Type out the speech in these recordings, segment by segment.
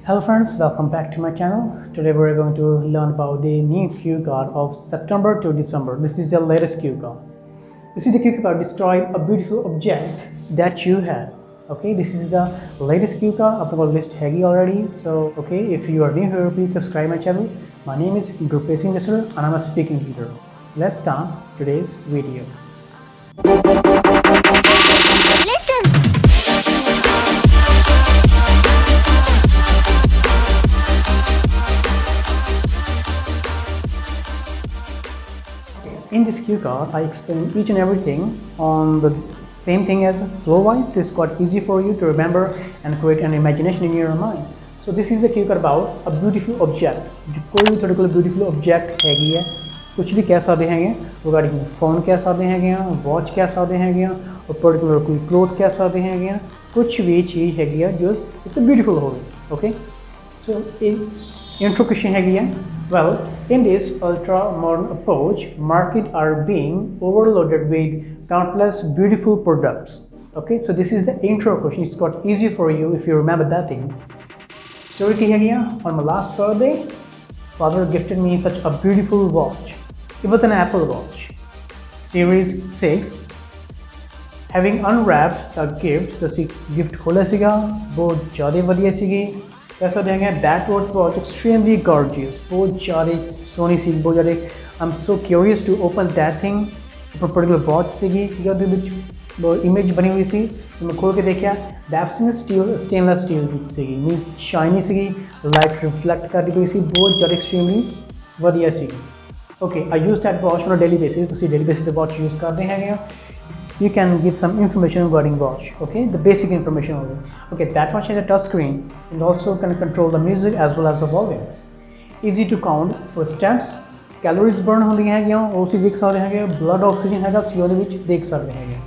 Hello friends, welcome back to my channel. Today we're going to learn about the new cue card of September to December. This is the latest cue card. This is the cue card describe a beautiful object that you have. Okay, this is the latest cue card. I've got list heavy already. So okay, if you are new here, please subscribe my channel. My name is Gurbhej Jassar and I'm a speaking tutor. Let's start today's video. In this cue card, I explain each and everything on the same thing as flow-wise, so it's quite easy for you to remember and create an imagination in your mind. So this is the cue card about a beautiful object. कोई भी थोड़े को beautiful object हैगी है, कुछ भी कह सकते हैं, regarding phone कह सकते हैं, watch कह सकते हैं, और particular कोई cloth कह सकते हैं, कुछ भी चीज़ हैगी है जो it's a beautiful होगी, okay? So in intro question हैगी है. Well, in this ultra-modern approach, markets are being overloaded with countless beautiful products. Okay, so this is the intro question. It's quite easy for you if you remember that thing. Story ki hai gaya, on my last birthday, father gifted me such a beautiful watch. It was an Apple Watch, Series 6. Having unwrapped the gift, the gift khola siga, bahut zyada vadiya sigi. कैसा देंगे that watch was extremely gorgeous, बहुत ज़्यादा सोनी सी, बहुत ज़्यादा. I'm so curious to open that thing. particular watch सीगी, याद वो image बनी हुई सी, तो मैं खोल के देखा, that's stainless steel सीगी, means shiny सीगी, light reflect कर दी हुई सी, बहुत ज़्यादा extremely बढ़िया सीगी. Okay, I use that watch on a daily basis. तो सी daily basis पे watch use करते हैं क्या? You can give some information regarding watch, okay, the basic information only. Okay, that watch has a touch screen and also can control the music as well as the volume. Easy to count for steps, calories burn होंगी हैं क्या, उसी देख सकते हैं, blood oxygen है क्या, CO के बीच देख सकते हैं.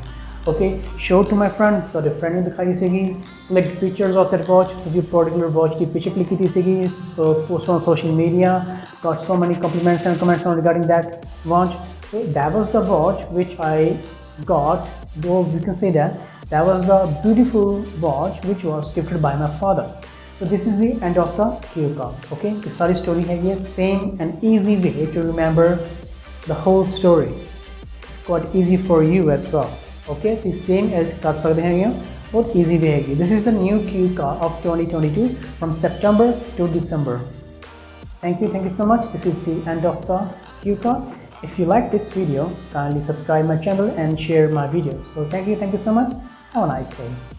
Okay, show to my friend, so the friend ने दिखाई सीगी, click pictures of that watch, तो ये particular watch की picture click की थी सीगी, so post on social media, got so many compliments and comments on regarding that watch. So that was the watch which I got, though we can say that was the beautiful watch which was gifted by my father. So this is the end of the cue card. Okay, the सारी story है ये, same and easy way to remember the whole story. It's quite easy for you as well. Okay, the same as कर सकते हैं ये, बहुत easy way है. This is the new cue card of 2022 from September to December. Thank you so much. This is the end of the cue card. If you like this video, kindly subscribe my channel and share my videos. So thank you so much. Have a nice day.